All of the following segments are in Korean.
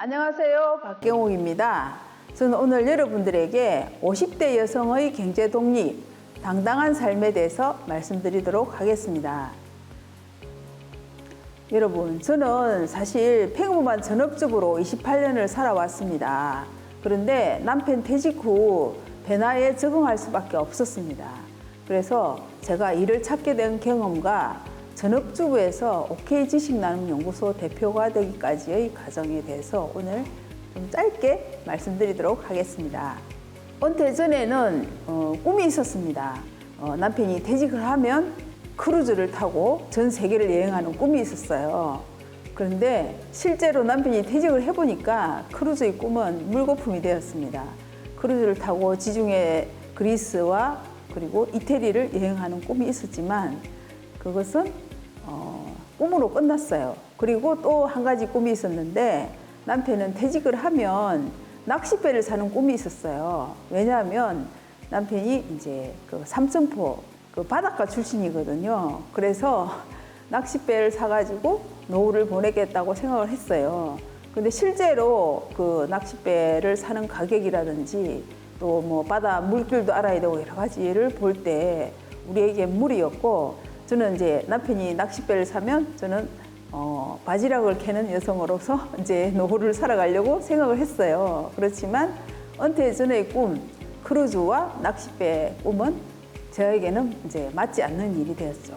안녕하세요. 박경옥입니다. 저는 오늘 여러분들에게 50대 여성의 경제 독립, 당당한 삶에 대해서 말씀드리도록 하겠습니다. 여러분, 저는 사실 평범한 전업주부로 28년을 살아왔습니다. 그런데 남편 퇴직 후 변화에 적응할 수밖에 없었습니다. 그래서 제가 일을 찾게 된 경험과 전업주부에서 OK 지식나눔연구소 대표가 되기까지의 과정에 대해서 오늘 좀 짧게 말씀드리도록 하겠습니다. 은퇴 전에는 꿈이 있었습니다. 남편이 퇴직을 하면 크루즈를 타고 전 세계를 여행하는 꿈이 있었어요. 그런데 실제로 남편이 퇴직을 해보니까 크루즈의 꿈은 물거품이 되었습니다. 크루즈를 타고 지중해 그리스와 그리고 이태리를 여행하는 꿈이 있었지만 그것은 꿈으로 끝났어요. 그리고 또 한 가지 꿈이 있었는데 남편은 퇴직을 하면 낚싯배를 사는 꿈이 있었어요. 왜냐하면 남편이 이제 그 삼천포 그 바닷가 출신이거든요. 그래서 낚싯배를 사가지고 노후를 보내겠다고 생각을 했어요. 근데 실제로 그 낚싯배를 사는 가격이라든지 또 뭐 바다 물길도 알아야 되고 여러 가지를 볼 때 우리에게 무리였고 저는 이제 남편이 낚싯배를 사면 저는 바지락을 캐는 여성으로서 이제 노후를 살아가려고 생각을 했어요. 그렇지만 은퇴 전의 꿈, 크루즈와 낚싯배 꿈은 저에게는 이제 맞지 않는 일이 되었죠.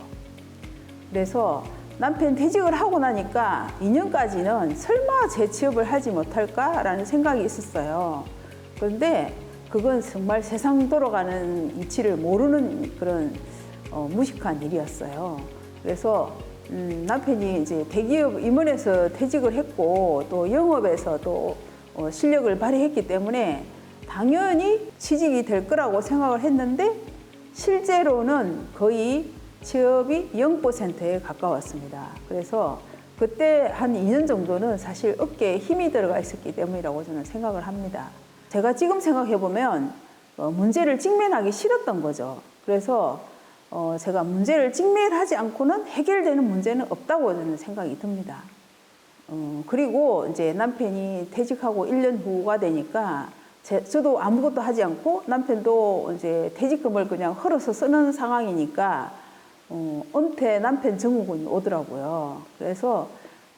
그래서 남편 퇴직을 하고 나니까 2년까지는 설마 재취업을 하지 못할까라는 생각이 있었어요. 그런데 그건 정말 세상 돌아가는 이치를 모르는 그런 무식한 일이었어요. 그래서 남편이 이제 대기업 임원에서 퇴직을 했고 또 영업에서 또 실력을 발휘했기 때문에 당연히 취직이 될 거라고 생각을 했는데 실제로는 거의 취업이 0%에 가까웠습니다. 그래서 그때 한 2년 정도는 사실 어깨에 힘이 들어가 있었기 때문이라고 저는 생각을 합니다. 제가 지금 생각해 보면 문제를 직면하기 싫었던 거죠. 그래서 제가 문제를 직면하지 않고는 해결되는 문제는 없다고 저는 생각이 듭니다. 그리고 이제 남편이 퇴직하고 1년 후가 되니까 저도 아무것도 하지 않고 남편도 이제 퇴직금을 그냥 헐어서 쓰는 상황이니까 은퇴 남편 증후군이 오더라고요. 그래서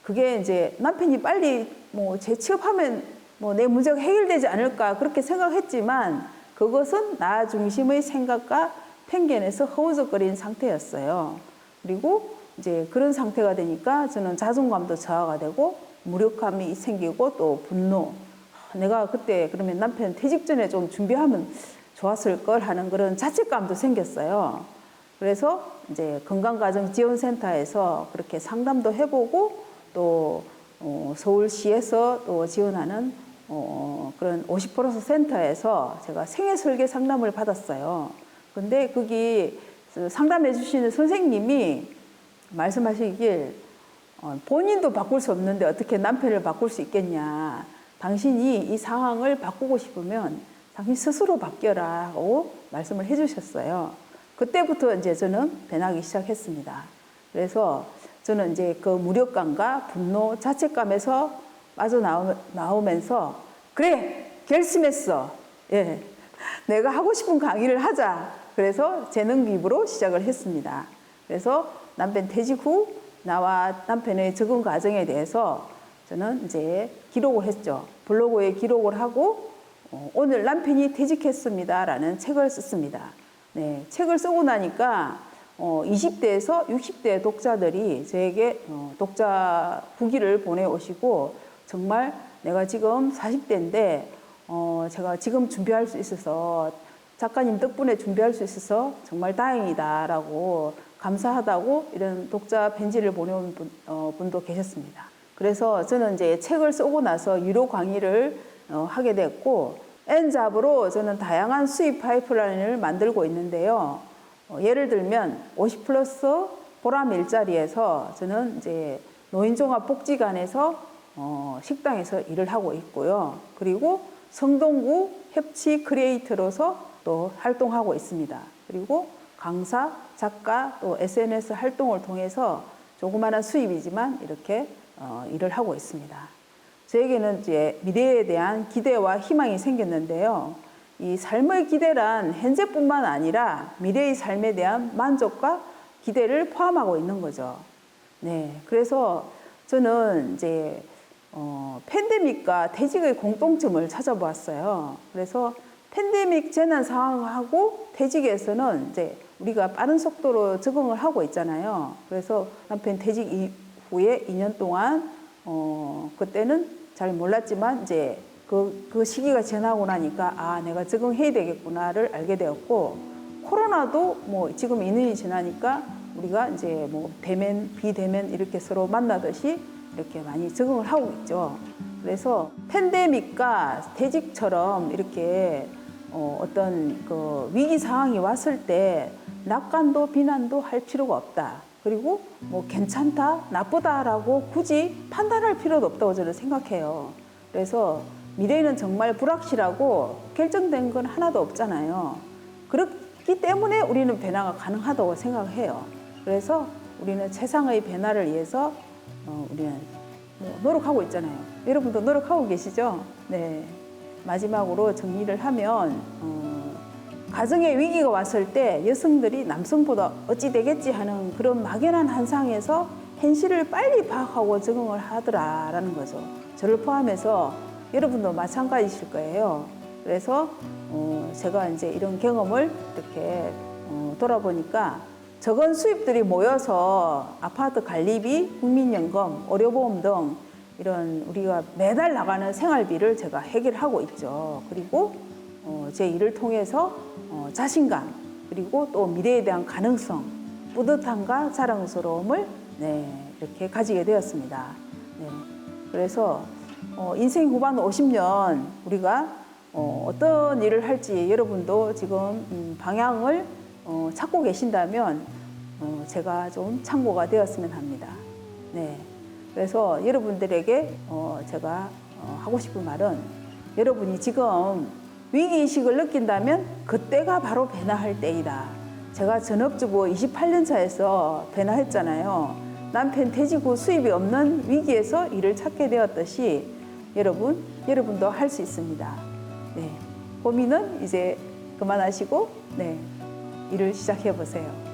그게 이제 남편이 빨리 뭐 재취업하면 뭐 내 문제가 해결되지 않을까 그렇게 생각했지만 그것은 나 중심의 생각과 편견에서 허우적거린 상태였어요. 그리고 이제 그런 상태가 되니까 저는 자존감도 저하가 되고 무력감이 생기고 또 분노. 내가 그때 그러면 남편 퇴직 전에 좀 준비하면 좋았을 걸 하는 그런 자책감도 생겼어요. 그래서 이제 건강가정지원센터에서 그렇게 상담도 해보고 또 서울시에서 또 지원하는 그런 50% 센터에서 제가 생애설계 상담을 받았어요. 근데 거기 상담해 주시는 선생님이 말씀하시길 본인도 바꿀 수 없는데 어떻게 남편을 바꿀 수 있겠냐. 당신이 이 상황을 바꾸고 싶으면 당신 스스로 바뀌어라고 말씀을 해 주셨어요. 그때부터 이제 저는 변하기 시작했습니다. 그래서 저는 이제 그 무력감과 분노, 자책감에서 빠져나오면서 그래! 결심했어. 예. 내가 하고 싶은 강의를 하자. 그래서 재능 기부로 시작을 했습니다. 그래서 남편 퇴직 후 나와 남편의 적응 과정에 대해서 저는 이제 기록을 했죠. 블로그에 기록을 하고 오늘 남편이 퇴직했습니다라는 책을 썼습니다. 네, 책을 쓰고 나니까 20대에서 60대 독자들이 저에게 독자 후기를 보내오시고 정말 내가 지금 40대인데 제가 지금 준비할 수 있어서 작가님 덕분에 준비할 수 있어서 정말 다행이다라고 감사하다고 이런 독자 편지를 보내온 분도 계셨습니다. 그래서 저는 이제 책을 쓰고 나서 유료 강의를 하게 됐고 N잡으로 저는 다양한 수입 파이프라인을 만들고 있는데요. 예를 들면 50 플러스 보람 일자리에서 저는 이제 노인종합복지관에서 식당에서 일을 하고 있고요. 그리고 성동구 협치 크리에이터로서 또 활동하고 있습니다. 그리고 강사, 작가, 또 SNS 활동을 통해서 조그마한 수입이지만 이렇게 일을 하고 있습니다. 저에게는 이제 미래에 대한 기대와 희망이 생겼는데요. 이 삶의 기대란 현재뿐만 아니라 미래의 삶에 대한 만족과 기대를 포함하고 있는 거죠. 네, 그래서 저는 이제 팬데믹과 퇴직의 공통점을 찾아보았어요. 그래서 팬데믹 재난 상황하고 퇴직에서는 이제 우리가 빠른 속도로 적응을 하고 있잖아요. 그래서 남편 퇴직 이후에 2년 동안 그때는 잘 몰랐지만 이제 그 시기가 지나고 나니까 아, 내가 적응해야 되겠구나를 알게 되었고, 코로나도 뭐 지금 2년이 지나니까 우리가 이제 뭐 대면, 비대면 이렇게 서로 만나듯이 이렇게 많이 적응을 하고 있죠. 그래서 팬데믹과 퇴직처럼 이렇게 어떤 그 위기 상황이 왔을 때 낙관도 비난도 할 필요가 없다. 그리고 뭐 괜찮다, 나쁘다라고 굳이 판단할 필요도 없다고 저는 생각해요. 그래서 미래에는 정말 불확실하고 결정된 건 하나도 없잖아요. 그렇기 때문에 우리는 변화가 가능하다고 생각해요. 그래서 우리는 세상의 변화를 위해서 우리는 노력하고 있잖아요. 여러분도 노력하고 계시죠? 네. 마지막으로 정리를 하면 가정에 위기가 왔을 때 여성들이 남성보다 어찌 되겠지 하는 그런 막연한 환상에서 현실을 빨리 파악하고 적응을 하더라라는 거죠. 저를 포함해서 여러분도 마찬가지실 거예요. 그래서 제가 이제 이런 경험을 이렇게 돌아보니까 적은 수입들이 모여서 아파트 관리비, 국민연금, 의료보험 등 이런 우리가 매달 나가는 생활비를 제가 해결하고 있죠. 그리고 제 일을 통해서 자신감, 그리고 또 미래에 대한 가능성, 뿌듯함과 자랑스러움을 이렇게 가지게 되었습니다. 네. 그래서 인생 후반 50년 우리가 어떤 일을 할지 여러분도 지금 방향을 찾고 계신다면 제가 좀 참고가 되었으면 합니다. 네. 그래서 여러분들에게 제가 하고 싶은 말은, 여러분이 지금 위기의식을 느낀다면 그때가 바로 변화할 때이다. 제가 전업주부 28년 차에서 변화했잖아요. 남편 퇴직 후 수입이 없는 위기에서 일을 찾게 되었듯이 여러분도 할 수 있습니다. 네. 고민은 이제 그만하시고 일을 시작해 보세요.